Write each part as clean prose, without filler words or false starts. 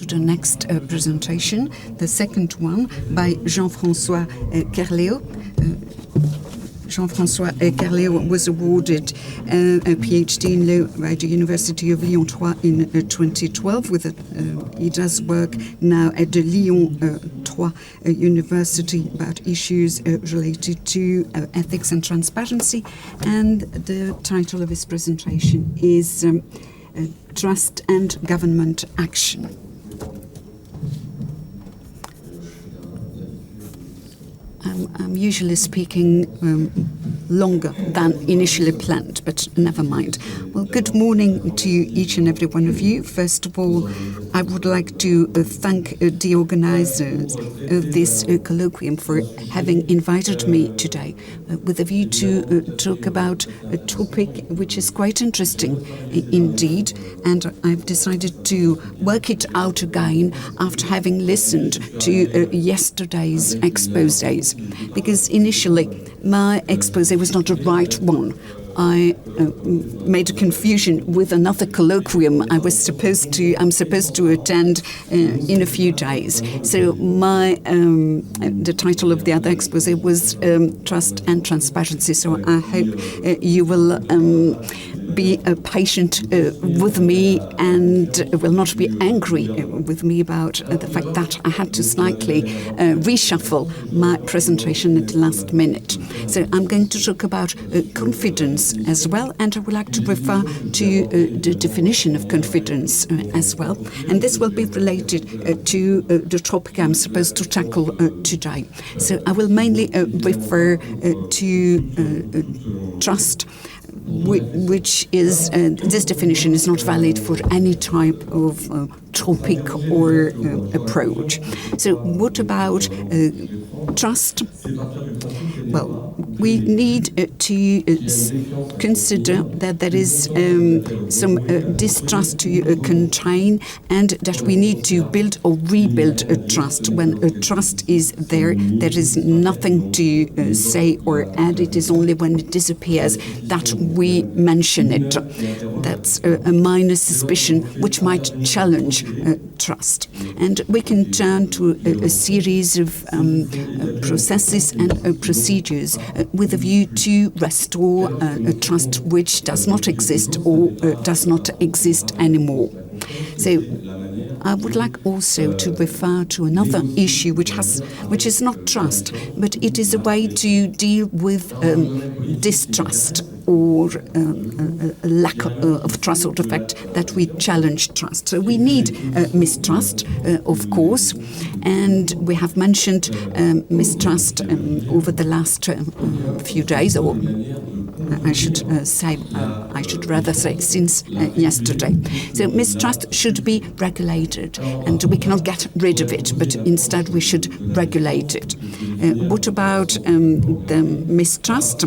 to the next presentation, the second one by Jean-François Kerléo. Jean-François Kerléo was awarded a PhD in law by the University of Lyon 3 in 2012. He does work now at the Lyon 3 University about issues related to ethics and transparency. And the title of his presentation is Trust and Government Action. I'm usually speaking longer than initially planned, but never mind. Well, good morning to each and every one of you. First of all, I would like to thank the organizers of this colloquium for having invited me today with a view to talk about a topic which is quite interesting indeed, and I've decided to work it out again after having listened to yesterday's exposés, because initially my exposé was not the right one. I made a confusion with another colloquium I'm supposed to attend in a few days. So the title of the other exposé was Trust and Transparency. So I hope you will be patient with me and will not be angry with me about the fact that I had to slightly reshuffle my presentation at the last minute. So I'm going to talk about confidence as well, and I would like to refer to the definition of confidence as well. And this will be related to the topic I'm supposed to tackle today. So I will mainly refer to trust, which is, this definition is not valid for any type of topic or approach. So what about trust? Well, we need to consider that there is some distrust to contain, and that we need to build or rebuild a trust. When a trust is there, there is nothing to say or add. It is only when it disappears that we mention it. That's a minor suspicion which might challenge trust. And we can turn to a series of processes and procedures with a view to restore a trust which does not exist or does not exist anymore. So I would like also to refer to another issue which is not trust, but it is a way to deal with distrust or a lack of trust, or the fact that we challenge trust. So we need mistrust, of course, and we have mentioned mistrust over the last few days, or I should rather say since yesterday. So mistrust should be regulated, and we cannot get rid of it, but instead we should regulate it. What about the mistrust?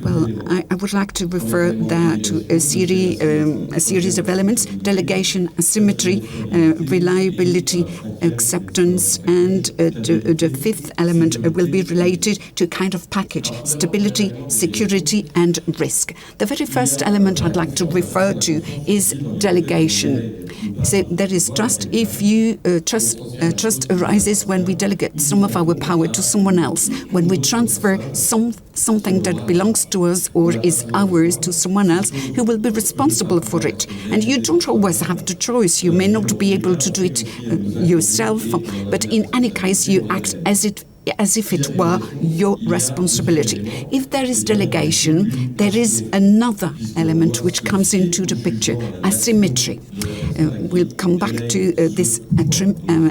Well, I would like to refer there to a series of elements: delegation, asymmetry, reliability, acceptance, and the fifth element will be related to a kind of package: stability, security, and risk. The very first element I'd like to refer to is delegation. So there is trust. If you trust arises when we delegate some of our power to someone else, when we transfer something that belongs to us or is ours to someone else who will be responsible for it. And you don't always have the choice. You may not be able to do it yourself, but in any case you act as if it were your responsibility. If there is delegation, there is another element which comes into the picture: asymmetry. We'll come back to this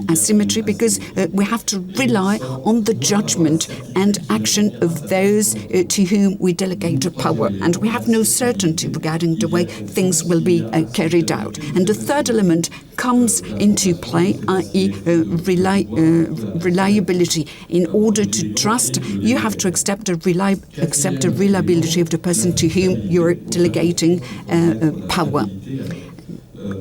asymmetry, because we have to rely on the judgment and action of those to whom we delegate the power, and we have no certainty regarding the way things will be carried out. And the third element comes into play, i.e. reliability. In order to trust, you have to accept the reliability of the person to whom you're delegating power.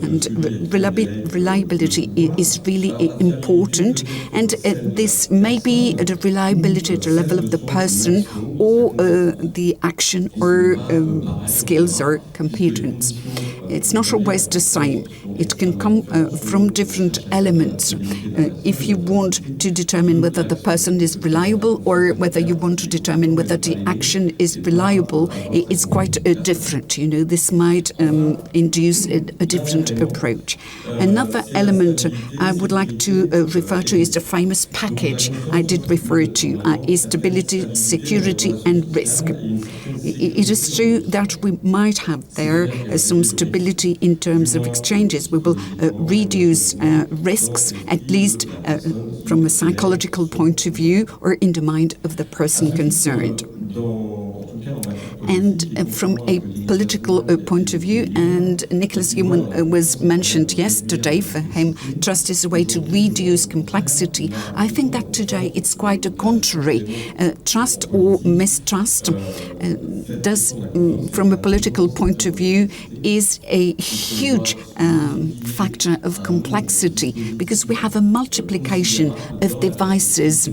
And reliability is really important, and this may be the reliability at the level of the person or the action or skills or competence. it's not always the same. It can come from different elements. If you want to determine whether the person is reliable or whether you want to determine whether the action is reliable, it's quite different. This might induce a different approach. Another element I would like to refer to is the famous package I did refer to, is stability, security and risk. It is true that we might have there some stability in terms of exchanges. We will reduce risks, at least from a psychological point of view or in the mind of the person concerned. And from a political point of view, and Nicholas Joumann was mentioned yesterday, for him trust is a way to reduce complexity. I think that today it's quite the contrary. Trust or mistrust does, from a political point of view, is a huge factor of complexity, because we have a multiplication of devices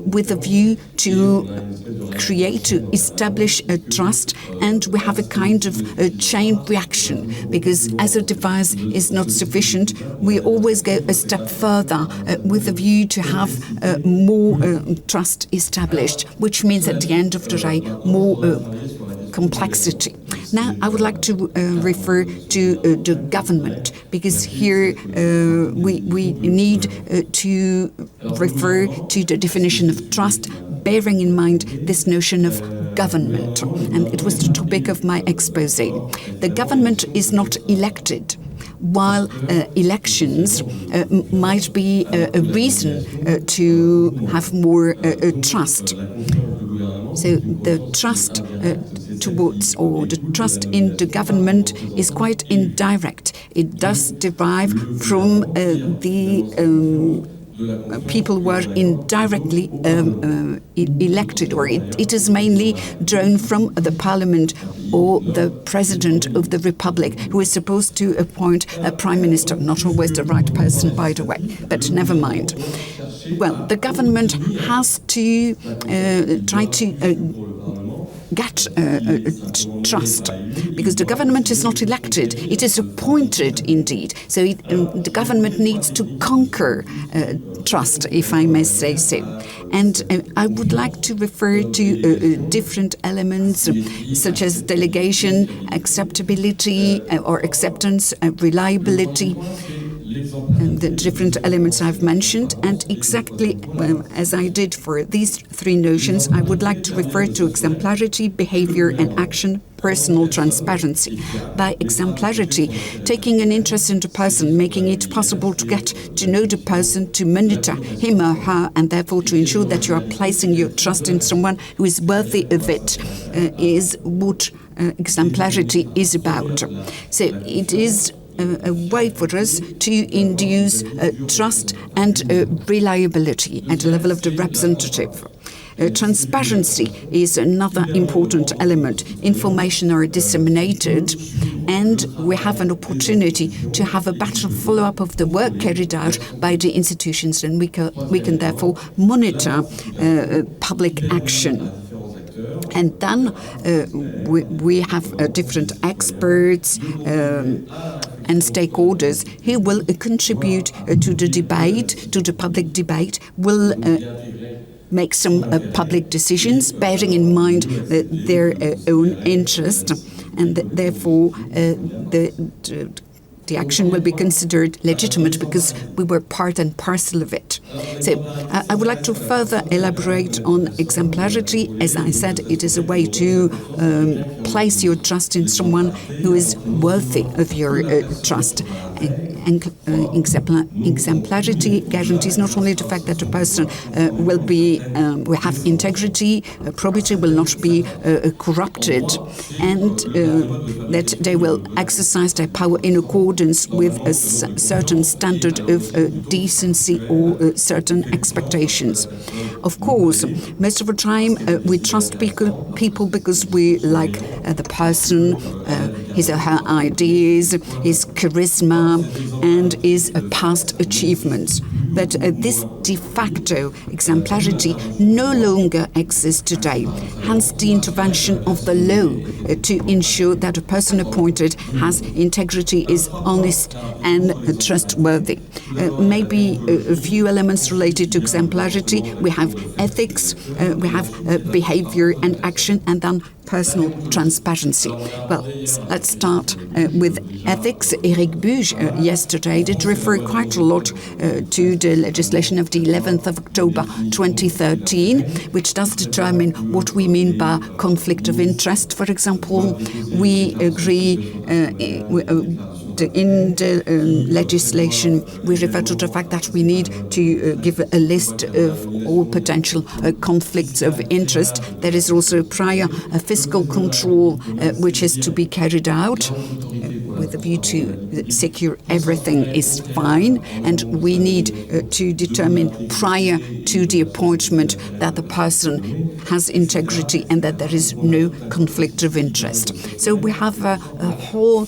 with a view to establish a trust, and we have a kind of a chain reaction, because as a device is not sufficient, we always go a step further with a view to have more trust established, which means at the end of the day more complexity. Now, I would like to refer to the government, because here we need to refer to the definition of trust, bearing in mind this notion of government. And it was the topic of my exposé. The government is not elected, while elections might be a reason to have more trust. So the trust towards, or the trust in the government is quite indirect. It does derive from the people were indirectly elected, or it is mainly drawn from the parliament or the president of the republic, who is supposed to appoint a prime minister. Not always the right person, by the way, but never mind. Well, the government has to try to get trust, because the government is not elected, it is appointed indeed. So the government needs to conquer trust, if I may say so. And I would like to refer to different elements such as delegation, acceptability or acceptance, reliability, the different elements I've mentioned, and exactly as I did for these three notions, I would like to refer to exemplarity, behavior and action, personal transparency. By exemplarity, taking an interest in the person, making it possible to get to know the person, to monitor him or her, and therefore to ensure that you are placing your trust in someone who is worthy of it, is what exemplarity is about. So it is a way for us to induce trust and reliability at the level of the representative. Transparency is another important element. Information are disseminated, and we have an opportunity to have a better follow-up of the work carried out by the institutions, and we can therefore monitor public action. And then we have different experts and stakeholders who will contribute to the debate, to the public debate, will make some public decisions, bearing in mind their own interest, and therefore the action will be considered legitimate because we were part and parcel of it. So I would like to further elaborate on exemplarity. As I said, it is a way to place your trust in someone who is worthy of your trust. And exemplarity guarantees not only the fact that the person will have integrity, probity, will not be corrupted, and that they will exercise their power in accordance with a certain standard of decency or certain expectations. Of course, most of the time we trust people because we like the person, his or her ideas, his charisma, and his past achievements. But this de facto exemplarity no longer exists today. Hence the intervention of the law to ensure that a person appointed has integrity, is honest and trustworthy. Maybe a few elements related to exemplarity. We have ethics, we have behavior and action, and then personal transparency. Well, let's start with ethics. Éric Buge yesterday did refer quite a lot to the legislation of the 11th of October 2013, which does determine what we mean by conflict of interest. For example, we agree in the legislation, we refer to the fact that we need to give a list of all potential conflicts of interest. There is also prior fiscal control which is to be carried out with a view to secure everything is fine, and we need to determine prior to the appointment that the person has integrity and that there is no conflict of interest. So we have a whole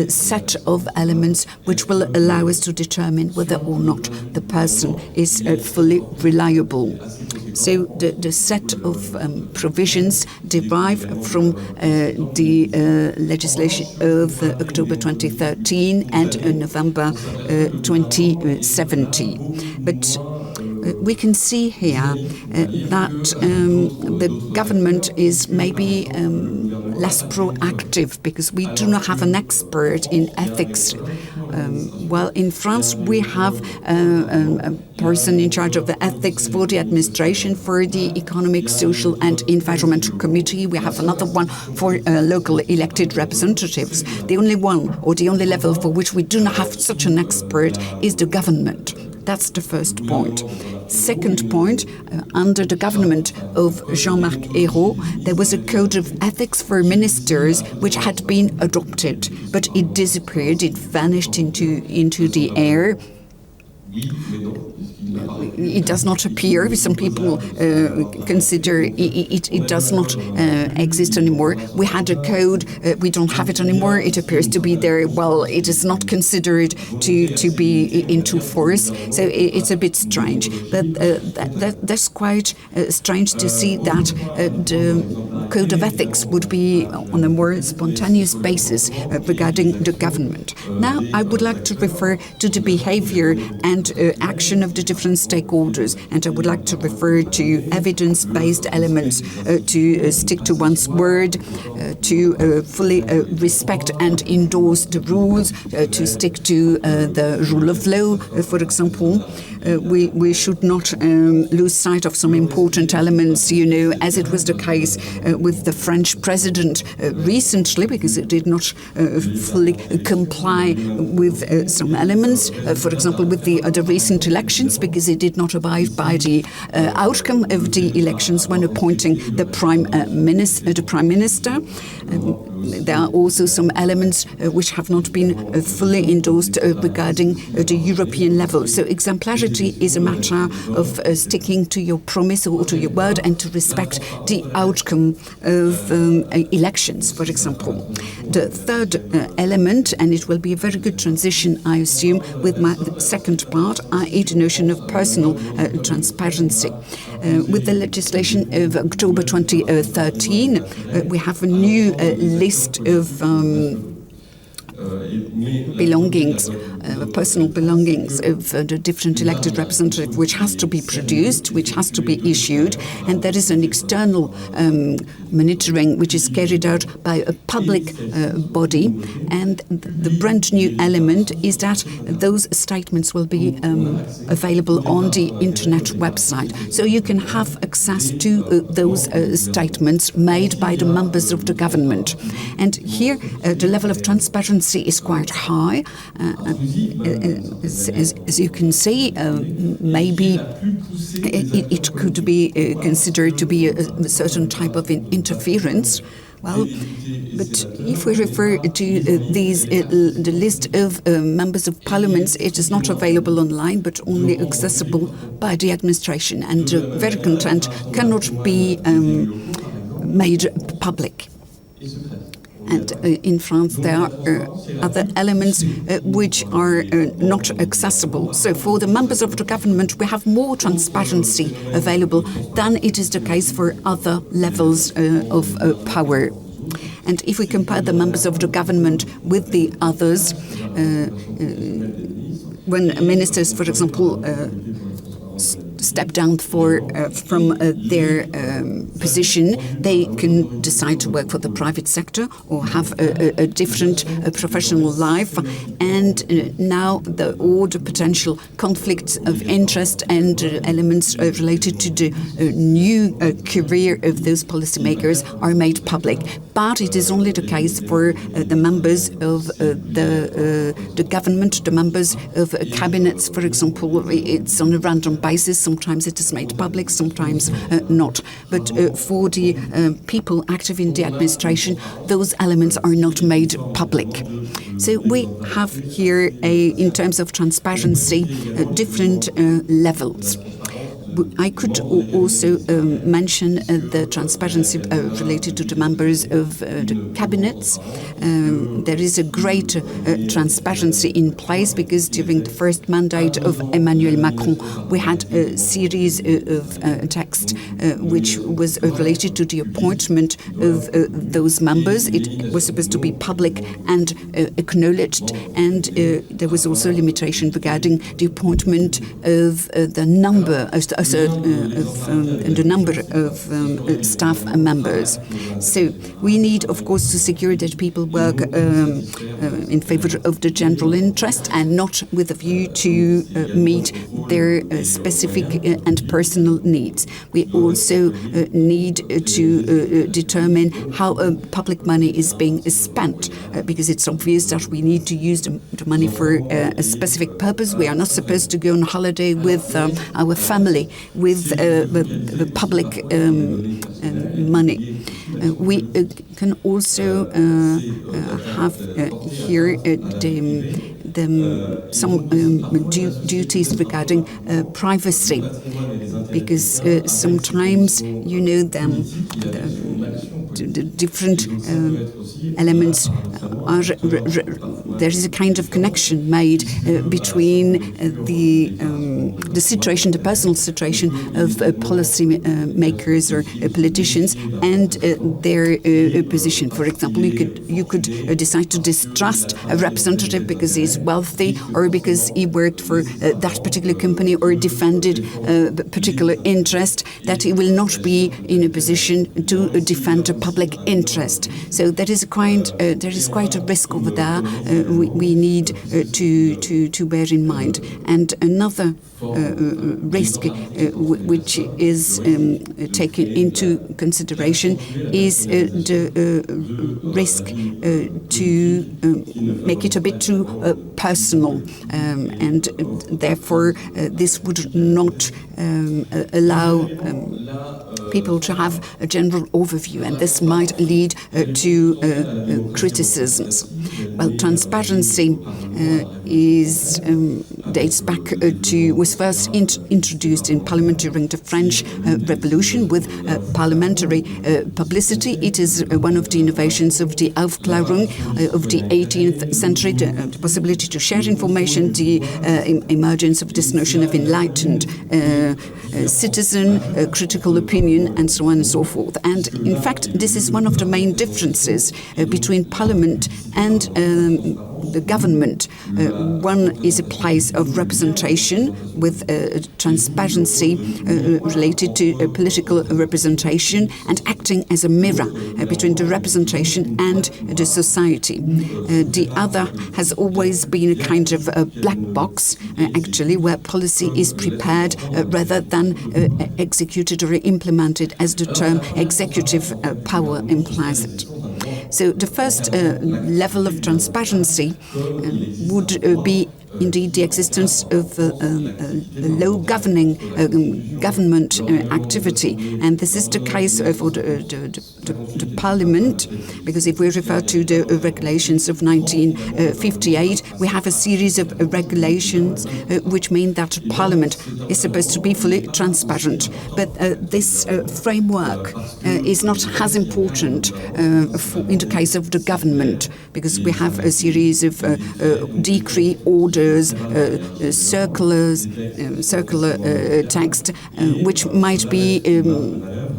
set of elements which will allow us to determine whether or not the person is fully reliable. So the set of provisions derive from the legislation of October 2013 and November 2017. But we can see here that the government is maybe less proactive because we do not have an expert in ethics. Well, in France, we have a person in charge of the ethics for the administration, for the Economic, Social and Environmental Committee. We have another one for local elected representatives. The only one or the only level for which we do not have such an expert is the government. That's the first point. Second point, under the government of Jean-Marc Ayrault, there was a code of ethics for ministers which had been adopted, but it disappeared, it vanished into the air. It does not appear. Some people consider it does not exist anymore. We had a code, we don't have it anymore. It appears to be there. Well, it is not considered to be into force, so it's a bit strange. But that's quite strange to see that the code of ethics would be on a more spontaneous basis regarding the government. Now, I would like to refer to the behavior and action of the different stakeholders, and I would like to refer to evidence-based elements, to stick to one's word, to fully respect and endorse the rules, to stick to the rule of law, for example. We should not lose sight of some important elements, as it was the case with the French president recently, because it did not fully comply with some elements, for example, with the recent elections, because it did not abide by the outcome of the elections when appointing the Prime Minister. There are also some elements which have not been fully endorsed regarding the European level. So exemplarity is a matter of sticking to your promise or to your word and to respect the outcome of elections, for example. The third element, and it will be a very good transition, I assume, with my second part, i.e. the notion of personal transparency. With the legislation of October 2013, we have a new list of belongings, personal belongings of the different elected representative, which has to be produced, which has to be issued, and there is an external monitoring which is carried out by a public body. And the brand new element is that those statements will be available on the internet website, so you can have access to those statements made by the members of the government. And here the level of transparency is quite high. As you can see, maybe it could be considered to be a certain type of interference. Well, but if we refer to the list of members of parliaments, it is not available online, but only accessible by the administration, and very content cannot be made public. And in France, there are other elements which are not accessible. So for the members of the government, we have more transparency available than it is the case for other levels of power. And if we compare the members of the government with the others, when ministers, for example, step down from their position, they can decide to work for the private sector or have a different professional life. And now all the potential conflicts of interest and elements related to the new career of those policymakers are made public. But it is only the case for the members of the government, the members of cabinets, for example. It's on a random basis. Sometimes it is made public, sometimes not. But for the people active in the administration, those elements are not made public. So we have here, in terms of transparency, different levels. I could also mention the transparency related to the members of the cabinets. There is a great transparency in place because during the first mandate of Emmanuel Macron, we had a series of texts which was related to the appointment of those members. It was supposed to be public and acknowledged, and there was also a limitation regarding the appointment of the number of staff members. So we need, of course, to secure that people work in favor of the general interest and not with a view to meet their specific and personal needs. We also need to determine how public money is being spent, because it's obvious that we need to use the money for a specific purpose. We are not supposed to go on holiday with our family with the public money. We can also have here some duties regarding privacy, because sometimes, you know, the different elements are there is a kind of connection made between the situation, the personal situation of policy makers or politicians and their position. For example, you could decide to distrust a representative because he's wealthy or because he worked for that particular company or defended a particular interest, that he will not be in a position to defend a public interest. So there is quite a risk over there we need to bear in mind. And another risk which is taken into consideration is the risk to make it a bit too personal, and therefore this would not allow people to have a general overview, and this might lead to criticisms. Well, transparency dates back was first introduced in Parliament during the French Revolution with parliamentary publicity. It is one of the innovations of the Aufklärung of the 18th century, the possibility to share information, the emergence of this notion of enlightened citizen, critical opinion, and so on and so forth. And in fact, this is one of the main differences between Parliament and the government. One is a place of representation with transparency related to political representation and acting as a mirror between the representation and the society. The other has always been a kind of a black box, actually, where policy is prepared rather than executed or implemented, as the term executive power implies it. So the first level of transparency would be indeed the existence of a low government activity. And this is the case for the Parliament, because if we refer to the regulations of 1958, we have a series of regulations which mean that Parliament is supposed to be fully transparent. But this framework is not as important in the case of the government, because we have a series of decree orders, circular text, which might be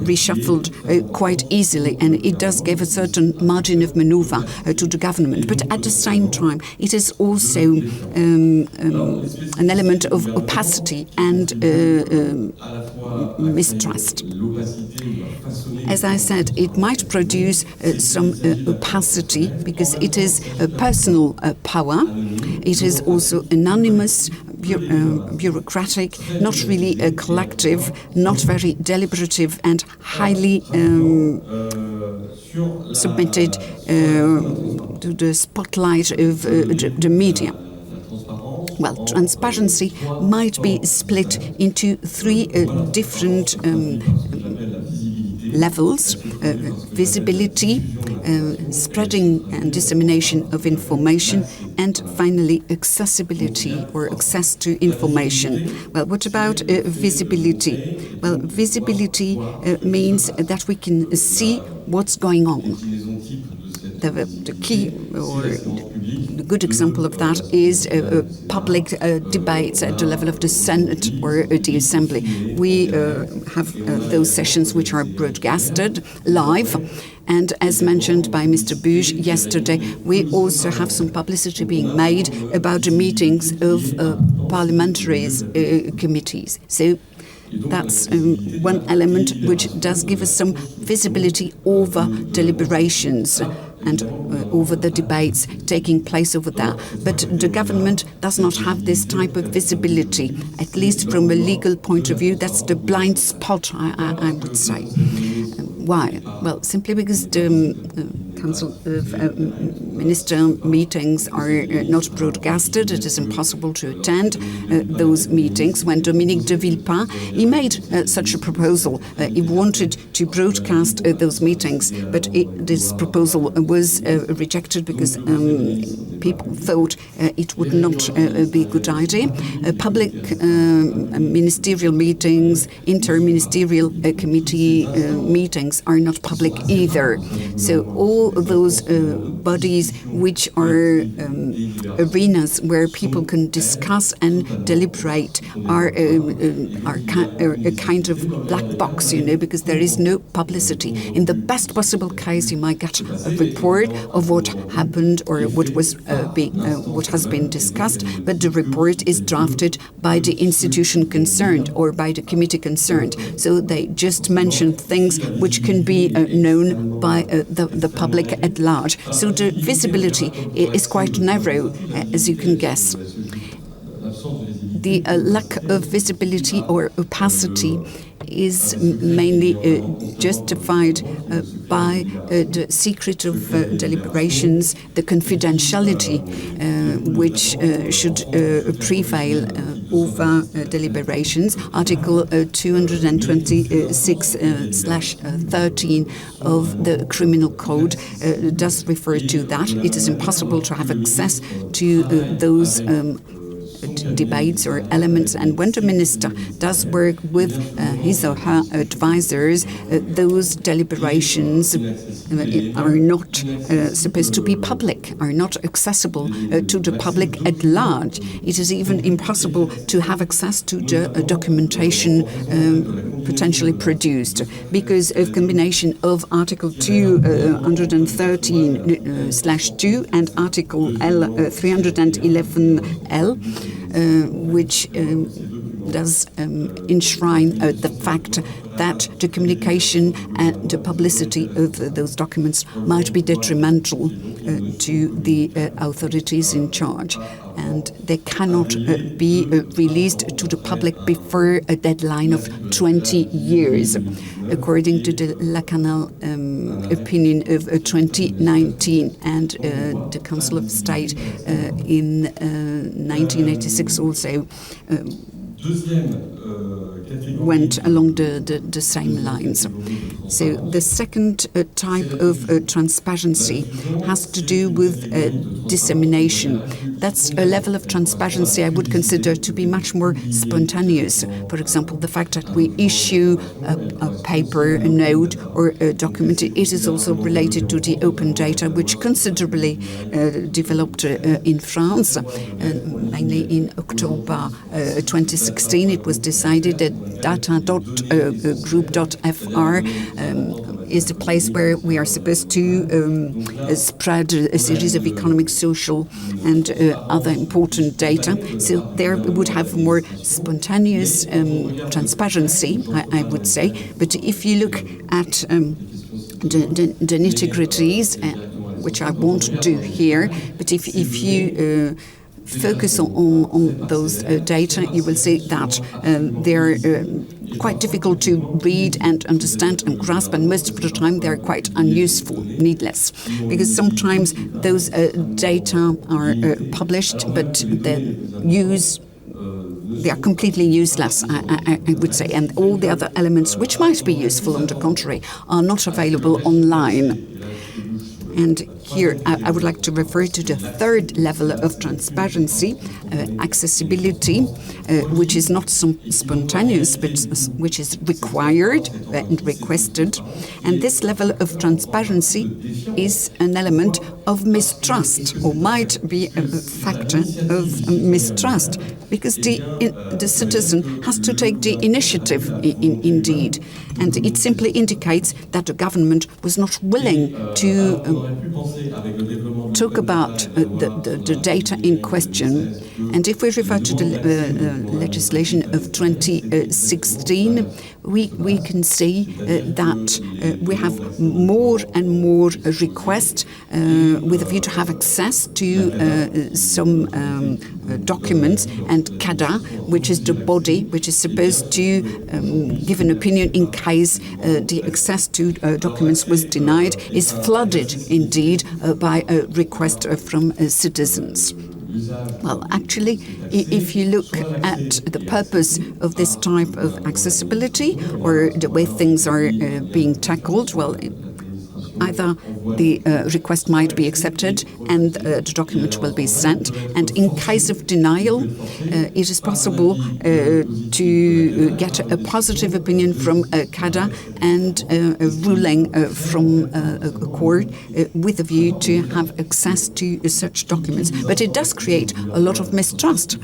reshuffled quite easily, and it does give a certain margin of maneuver to the government. But at the same time, it is also an element of opacity and mistrust. As I said, it might produce some opacity because it is a personal power. It is also anonymous, bureaucratic, not really collective, not very deliberative, and highly submitted to the spotlight of the media. Well, transparency might be split into three different levels: visibility, spreading and dissemination of information, and finally accessibility or access to information. Well, what about visibility? Well, visibility means that we can see what's going on. The key or the good example of that is public debates at the level of the Senate or the Assembly. We have those sessions which are broadcasted live. And as mentioned by Mr. Buge yesterday, we also have some publicity being made about the meetings of parliamentary committees. So that's one element which does give us some visibility over deliberations and over the debates taking place over there. But the government does not have this type of visibility, at least from a legal point of view. That's the blind spot, I would say. Why? Well, simply because the Council of Minister meetings are not broadcasted. It is impossible to attend those meetings. When Dominique de Villepin, he made such a proposal. He wanted to broadcast those meetings, but this proposal was rejected because people thought it would not be a good idea. Public ministerial meetings, inter-ministerial committee meetings are not public either. So all those bodies which are arenas where people can discuss and deliberate are a kind of black box, because there is no publicity. In the best possible case, you might get a report of what happened or what has been discussed, but the report is drafted by the institution concerned or by the committee concerned. So they just mention things which can be known by the public at large. So the visibility is quite narrow, as you can guess. The lack of visibility or opacity is mainly justified by the secret of deliberations, the confidentiality which should prevail over deliberations. Article 226/13 of the Criminal Code does refer to that. It is impossible to have access to those debates or elements, and when the minister does work with his or her advisors, those deliberations are not supposed to be public, are not accessible to the public at large. It is even impossible to have access to the documentation potentially produced because of combination of Article 213/2 and Article L311L, which does enshrine the fact that the communication and the publicity of those documents might be detrimental to the authorities in charge. and they cannot be released to the public before a deadline of 20 years, according to the Lacanal opinion of 2019, and the Council of State in 1986 also went along the same lines. So the second type of transparency has to do with dissemination. That's a level of transparency I would consider to be much more spontaneous. For example, the fact that we issue a paper, a note, or a document, it is also related to the open data, which considerably developed in France. Mainly in October 2016, it was decided that data.group.fr is the place where we are supposed to spread a series of economic, social, and other important data. So there we would have more spontaneous transparency, I would say. But if you look at the nitty-gritties, which I won't do here, but if you focus on those data, you will see that they're quite difficult to read and understand and grasp, and most of the time they're quite unuseful, needless, because sometimes those data are published, but they are completely useless, I would say, and all the other elements which might be useful, on the contrary, are not available online. And here I would like to refer to the third level of transparency, accessibility, which is not spontaneous, but which is required and requested. And this level of transparency is an element of mistrust, or might be a factor of mistrust, because the citizen has to take the initiative, indeed. And it simply indicates that the government was not willing to talk about the data in question. And if we refer to the legislation of 2016, we can see that we have more and more requests with a view to have access to some documents, and CADA, which is the body which is supposed to give an opinion in case the access to documents was denied, is flooded indeed by a request from citizens. Well, actually, if you look at the purpose of this type of accessibility, or the way things are being tackled, well, either the request might be accepted and the document will be sent, and in case of denial, it is possible to get a positive opinion from CADA and a ruling from a court with a view to have access to such documents. But it does create a lot of mistrust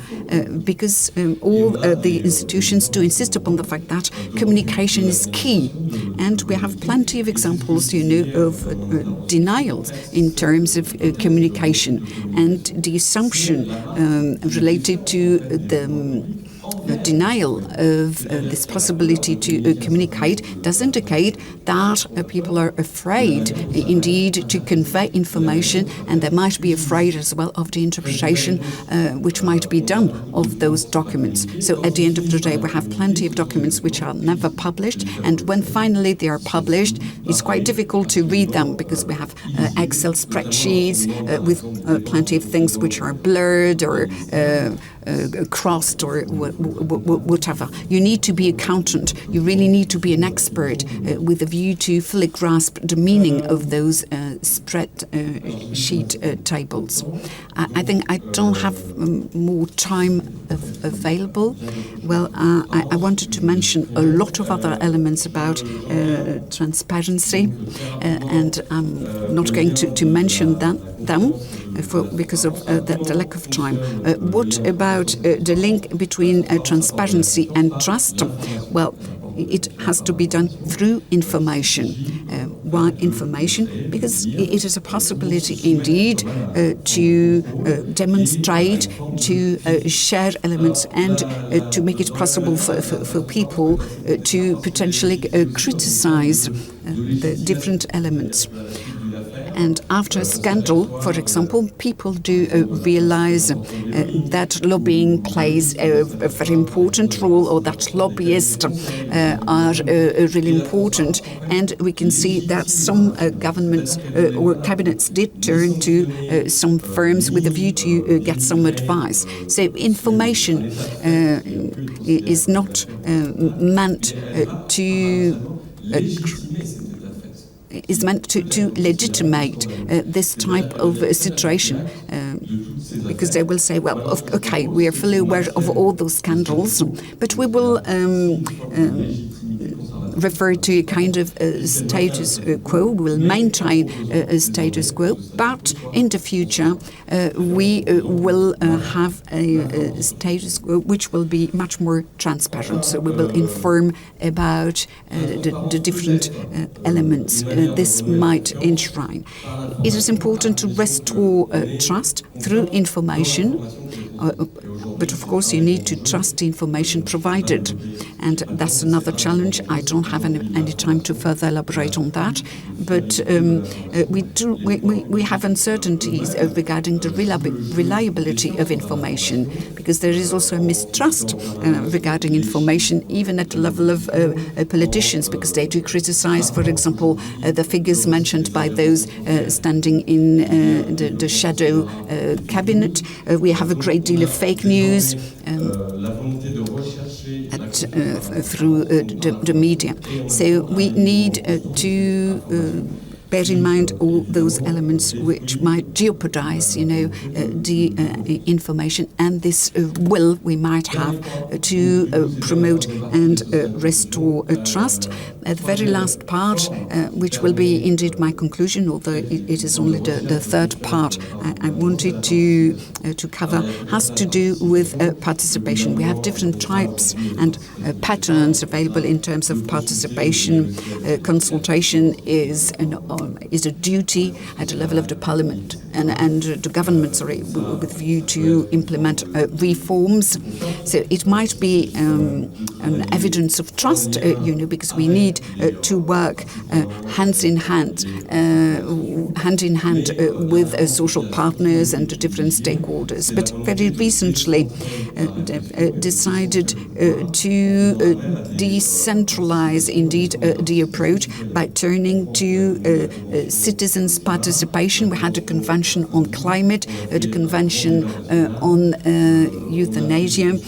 because all the institutions do insist upon the fact that communication is key, and we have plenty of examples, of denials in terms of communication, and the assumption related to the denial of this possibility to communicate does indicate that people are afraid indeed to convey information, and they might be afraid as well of the interpretation which might be done of those documents. So at the end of the day, we have plenty of documents which are never published, and when finally they are published, it's quite difficult to read them because we have Excel spreadsheets with plenty of things which are blurred or crossed or whatever. You need to be accountant. You really need to be an expert with a view to fully grasp the meaning of those spreadsheet tables. I think I don't have more time available. Well, I wanted to mention a lot of other elements about transparency, and I'm not going to mention them because of the lack of time. What about the link between transparency and trust? Well, it has to be done through information. Why information? Because it is a possibility indeed to demonstrate, to share elements, and to make it possible for people to potentially criticize the different elements. And after a scandal, for example, people do realize that lobbying plays a very important role, or that lobbyists are really important. And we can see that some governments or cabinets did turn to some firms with a view to get some advice. So information is not meant to legitimate this type of situation, because they will say, well, okay, we are fully aware of all those scandals, but we will refer to a kind of status quo. We'll maintain a status quo, but in the future we will have a status quo which will be much more transparent. So we will inform about the different elements this might enshrine. It is important to restore trust through information. But of course, you need to trust the information provided, and that's another challenge. I don't have any time to further elaborate on that. But we have uncertainties regarding the reliability of information, because there is also a mistrust regarding information, even at the level of politicians, because they do criticize, for example, the figures mentioned by those standing in the shadow cabinet. We have a great deal of fake news through the media. So we need to bear in mind all those elements which might jeopardize, the information and this will we might have to promote and restore trust. At the very last part, which will be indeed my conclusion, although it is only the third part I wanted to cover, has to do with participation. We have different types and patterns available in terms of participation. Consultation is a duty at the level of the parliament and the government, with view to implement reforms. So it might be an evidence of trust, because we need to work hand in hand with social partners and the different stakeholders. But very recently decided to decentralize indeed the approach by turning to citizens' participation. We had a convention on climate, the convention on euthanasia.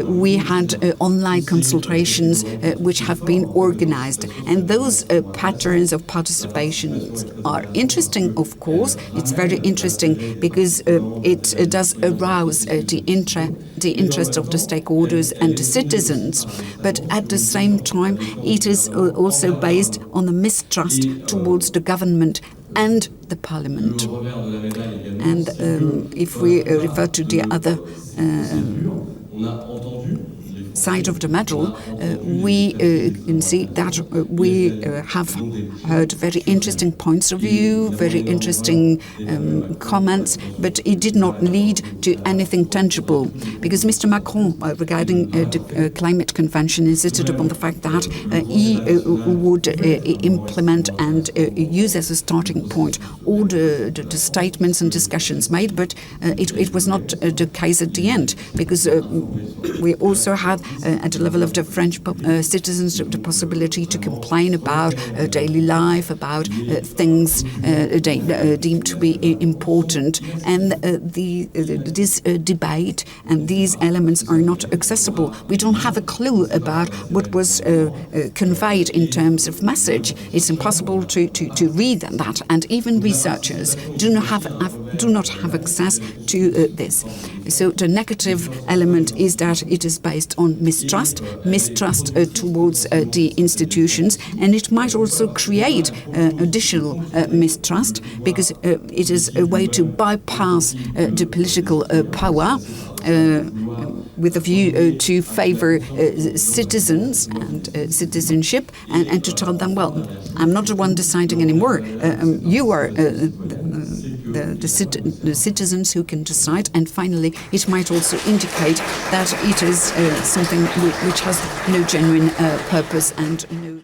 We had online consultations which have been organized. And those patterns of participation are interesting, of course. It's very interesting because it does arouse the interest of the stakeholders and the citizens. But at the same time, it is also based on a mistrust towards the government and the parliament. And if we refer to the other side of the medal, we can see that we have heard very interesting points of view, very interesting comments, but it did not lead to anything tangible, because Mr. Macron, regarding the climate convention, insisted upon the fact that he would implement and use as a starting point all the statements and discussions made, but it was not the case at the end, because we also had at the level of the French citizens the possibility to complain about daily life, about things deemed to be important, and this debate and these elements are not accessible. We don't have a clue about what was conveyed in terms of message. It's impossible to read that, and even researchers do not have access to this. So the negative element is that it is based on mistrust towards the institutions, and it might also create additional mistrust, because it is a way to bypass the political power with a view to favor citizens and citizenship, and to tell them, well, I'm not the one deciding anymore. You are the citizens who can decide. And finally, it might also indicate that it is something which has no genuine purpose and